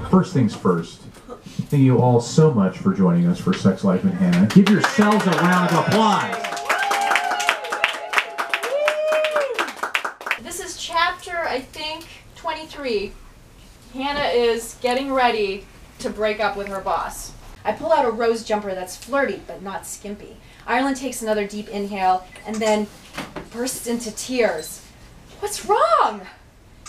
First things first, thank you all so much for joining us for Sex Life and Hannah. Give yourselves a round of applause. This is chapter, I think, 23. Hannah is getting ready to break up with her boss. I pull out a rose jumper that's flirty but not skimpy. Ireland takes another deep inhale and then bursts into tears. What's wrong?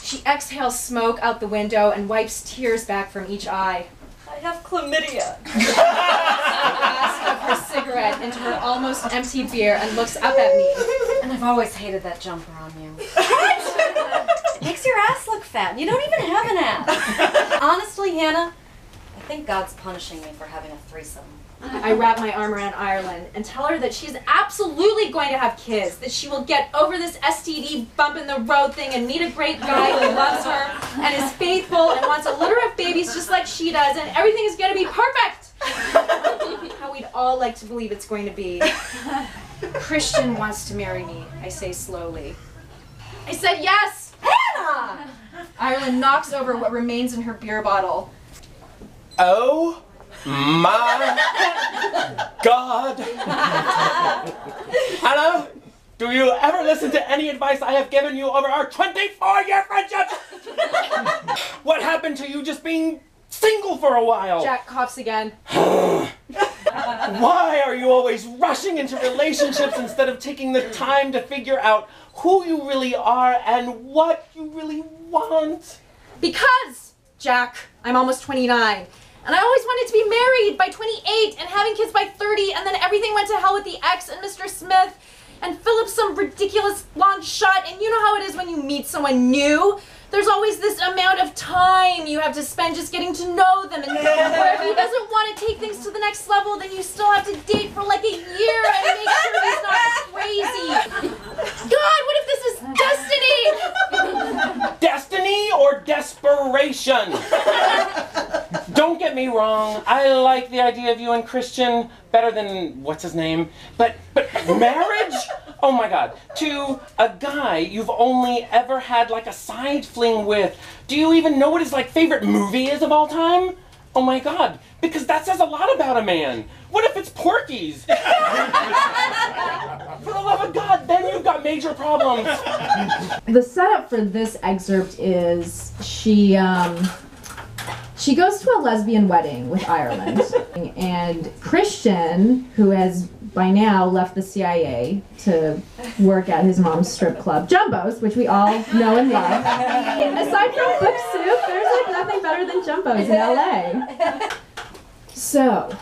She exhales smoke out the window and wipes tears back from each eye. I have chlamydia. Glass of her cigarette into her almost empty beer and looks up at me. And I've always hated that jumper on you. What? Makes your ass look fat. You don't even have an ass. Honestly, Hannah, I think God's punishing me for having a threesome. I wrap my arm around Ireland and tell her that she's absolutely going to have kids, that she will get over this STD bump in the road thing and meet a great guy who loves her and is faithful and wants a litter of babies just like she does, and everything is going to be perfect! How we'd all like to believe it's going to be. Christian wants to marry me, I say slowly. I said yes! Hannah! Ireland knocks over what remains in her beer bottle. Oh my God! Hannah, do you ever listen to any advice I have given you over our 24-year friendship? What happened to you just being single for a while? Jack coughs again. Why are you always rushing into relationships instead of taking the time to figure out who you really are and what you really want? Because, Jack, I'm almost 29. And I always wanted to be married by 28 and having kids by 30, and then everything went to hell with the ex and Mr. Smith and Philip some ridiculous long shot, and you know how it is when you meet someone new. There's always this amount of time you have to spend just getting to know them, and if he doesn't want to take things to the next level, then you still have to date for like a year and make sure he's not crazy. God, what if this is destiny? Destiny or desperation? Don't get me wrong, I like the idea of you and Christian better than, what's his name? But marriage? Oh my God, to a guy you've only ever had like a side fling with. Do you even know what his like favorite movie is of all time? Oh my God, because that says a lot about a man. What if it's Porky's? For the love of God, then you've got major problems. The setup for this excerpt is she goes to a lesbian wedding with Ireland, and Christian, who has by now left the CIA to work at his mom's strip club, Jumbo's, which we all know and love. Aside from Book Soup, there's like nothing better than Jumbo's in LA. So,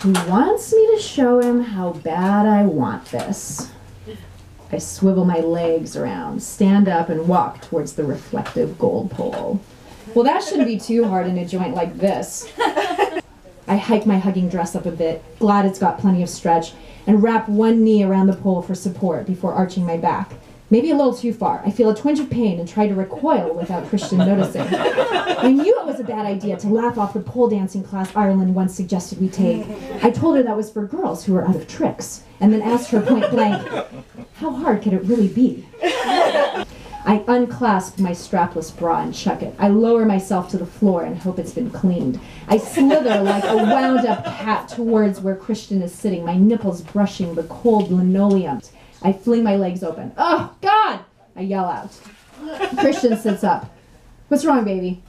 he wants me to show him how bad I want this. I swivel my legs around, stand up, and walk towards the reflective gold pole. Well, that shouldn't be too hard in a joint like this. I hike my hugging dress up a bit, glad it's got plenty of stretch, and wrap one knee around the pole for support before arching my back. Maybe a little too far. I feel a twinge of pain and try to recoil without Christian noticing. I knew it was a bad idea to laugh off the pole dancing class Ireland once suggested we take. I told her that was for girls who were out of tricks, and then asked her point blank, how hard could it really be? I unclasp my strapless bra and chuck it. I lower myself to the floor and hope it's been cleaned. I slither like a wound-up cat towards where Christian is sitting, my nipples brushing the cold linoleum. I fling my legs open. Oh, God! I yell out. Christian sits up. What's wrong, baby?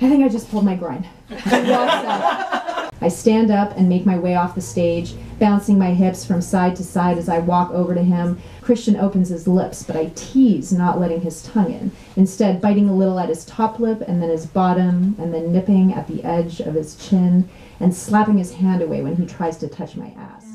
I think I just pulled my groin. He walks out. I stand up and make my way off the stage, bouncing my hips from side to side as I walk over to him. Christian opens his lips, but I tease, not letting his tongue in, instead biting a little at his top lip and then his bottom, and then nipping at the edge of his chin and slapping his hand away when he tries to touch my ass.